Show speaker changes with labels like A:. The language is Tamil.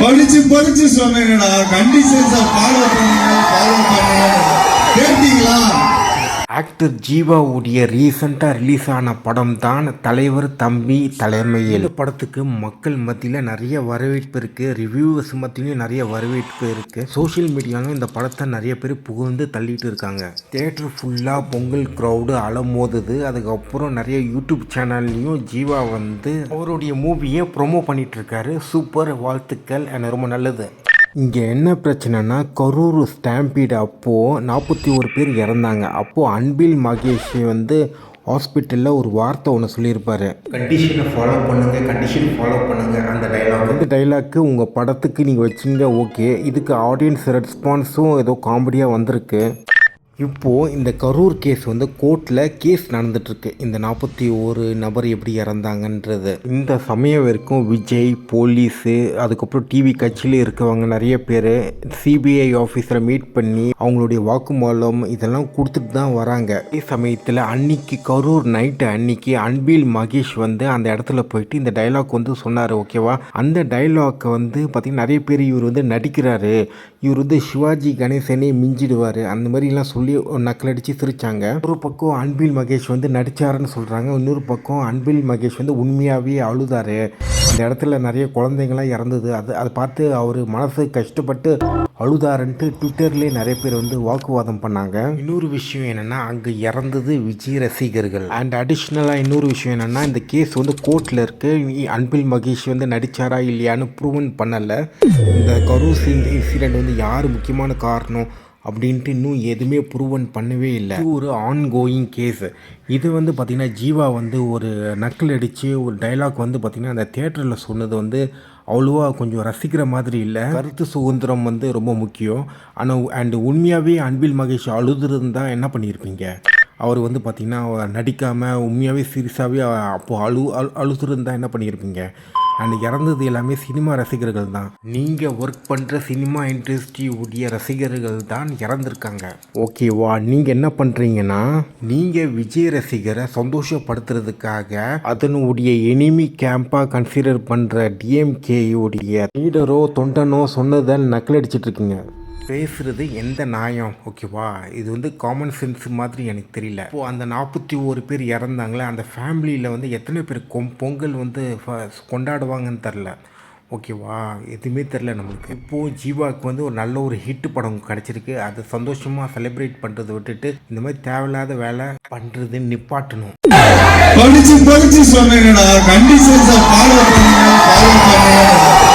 A: படிச்சு சொன்னேங்கடா. கண்டிஷன்ஸை ஃபாலோ பண்ணுங்க கேட்டீங்களா?
B: ஆக்டர் ஜீவாவுடைய ரீசெண்டாக ரிலீஸ் ஆன படம் தான் தலைவர் தம்பி தலைமையில். இந்த படத்துக்கு மக்கள் மத்தியில் நிறைய வரவேற்பு இருக்குது, ரிவ்யூவர்ஸ் மத்தியிலையும் நிறைய வரவேற்பு இருக்குது. சோஷியல் மீடியாலும் இந்த படத்தை நிறைய பேர் புகழ்ந்து தள்ளிட்டு இருக்காங்க. தியேட்டர் ஃபுல்லாக பொங்கல் க்ரௌடு அலமோதுது. அதுக்கப்புறம் நிறைய யூடியூப் சேனல்லையும் ஜீவா வந்து அவருடைய மூவியை ப்ரொமோ பண்ணிட்டு இருக்காரு. சூப்பர், வாழ்த்துக்கள், எனக்கு ரொம்ப நல்லது. இங்கே என்ன பிரச்சனைனா, கரூர் ஸ்டாம்பீடு அப்போது 41 பேர் இறந்தாங்க. அப்போது அன்பில் மகேஷ் வந்து ஹாஸ்பிட்டலில் ஒரு வார்த்தை ஒன்று சொல்லியிருப்பார், கண்டிஷனை ஃபாலோ பண்ணுங்கள். அந்த டைலாக்கு உங்கள் படத்துக்கு நீங்கள் வச்சிங்க, ஓகே. இதுக்கு ஆடியன்ஸ் ரெஸ்பான்ஸும் ஏதோ காமெடியாக வந்திருக்கு. இப்போது இந்த கரூர் கேஸ் வந்து கோர்ட்டில் கேஸ் நடந்துகிட்ருக்கு. இந்த 41 நபர் எப்படி இறந்தாங்கன்றது. இந்த சமயம் வரைக்கும் விஜய், போலீஸு, அதுக்கப்புறம் டிவி கட்சியில் இருக்கவங்க நிறைய பேர் சிபிஐ ஆஃபீஸரை மீட் பண்ணி அவங்களுடைய வாக்குமூலம் இதெல்லாம் கொடுத்துட்டு தான் வராங்க. அதே சமயத்தில் அன்னைக்கு கரூர் நைட்டு அன்னைக்கு அன்பில் மகேஷ் வந்து அந்த இடத்துல போயிட்டு இந்த டைலாக் வந்து சொன்னார், ஓகேவா. அந்த டைலாக்கை வந்து பார்த்திங்கன்னா நிறைய பேர் இவர் வந்து நடிக்கிறாரு, இவர் வந்து சிவாஜி கணேசனே மிஞ்சிடுவார், அந்த மாதிரிலாம் சொல்லி நக்கலடிச்சு சிரிச்சாங்க. ஒரு பக்கம் அன்பில் மகேஷ் வந்து நடிச்சாருன்னு சொல்கிறாங்க, இன்னொரு பக்கம் அன்பில் மகேஷ் வந்து உண்மையாகவே அழுதாரு. அந்த இடத்துல நிறைய குழந்தைங்களாம் இறந்தது. அதை பார்த்து அவர் மனசு கஷ்டப்பட்டு அழுதாருன்ட்டு ட்விட்டர்லேயே நிறைய பேர் வந்து வாக்குவாதம் பண்ணாங்க. இன்னொரு விஷயம் என்னென்னா, அங்கே இறந்தது விஜய் ரசிகர்கள். அண்ட் அடிஷ்னலாக இன்னொரு விஷயம் என்னென்னா, இந்த கேஸ் வந்து கோர்ட்டில் இருக்குது. அன்பில் மகேஷ் வந்து நடித்தாரா இல்லையான்னு ப்ரூவன் பண்ணலை. இந்த கரூர் இன்சிடெண்ட் வந்து யார் முக்கியமான காரணம் அப்படின்ட்டு இன்னும் எதுவுமே ப்ரூவன் பண்ணவே இல்லை. இது ஒரு ஆன்கோயிங் கேஸு. இது வந்து பார்த்திங்கன்னா ஜீவா வந்து ஒரு நக்கல் அடித்து ஒரு டைலாக் வந்து பார்த்திங்கன்னா அந்த தியேட்டரில் சொன்னது வந்து அவ்வளோவா கொஞ்சம் ரசிக்கிற மாதிரி இல்லை. கருத்து சுதந்திரம் வந்து ரொம்ப முக்கியம். ஆனால் அண்டு உண்மையாகவே அன்பில் மகேஷ் அழுதுருந்தால் என்ன பண்ணியிருப்பீங்க? அவர் வந்து பார்த்திங்கன்னா நடிக்காமல் உண்மையாகவே சீரியஸாகவே அப்போது அழுதுருந்தால் என்ன பண்ணியிருப்பீங்க? அண்ட் இறந்தது எல்லாமே சினிமா ரசிகர்கள் தான். நீங்கள் ஒர்க் பண்ணுற சினிமா இண்டஸ்ட்ரி உடைய ரசிகர்கள் தான் இறந்துருக்காங்க, ஓகேவா. நீங்கள் என்ன பண்ணுறீங்கன்னா, நீங்கள் விஜய் ரசிகரை சந்தோஷப்படுத்துறதுக்காக அதனுடைய எனிமி கேம்பாக கன்சிடர் பண்ணுற டிஎம்கே உடைய லீடரோ தொண்டனோ சொன்னதை நக்கல் அடிச்சிட்டு இருக்கீங்க. பேசுகிறது எந்த நியாயம், ஓகேவா. இது வந்து காமன் சென்ஸ் மாதிரி எனக்கு தெரியல. இப்போது அந்த 41 பேர் இறந்தாங்களே, அந்த ஃபேமிலியில் வந்து எத்தனை பேர் பொங்கல் வந்து கொண்டாடுவாங்கன்னு தெரில, ஓகேவா. எதுவுமே தெரில நம்மளுக்கு. இப்போது ஜீவாவுக்கு வந்து ஒரு நல்ல ஒரு ஹிட் படம் கிடச்சிருக்கு. அதை சந்தோஷமாக செலிப்ரேட் பண்ணுறதை விட்டுட்டு இந்த மாதிரி தேவையில்லாத வேலை பண்ணுறது நிப்பாட்டணும்.
A: படிச்சு சொன்னேங்கடா. கண்டிஷன்ஸை ஃபாலோ பண்ணுங்க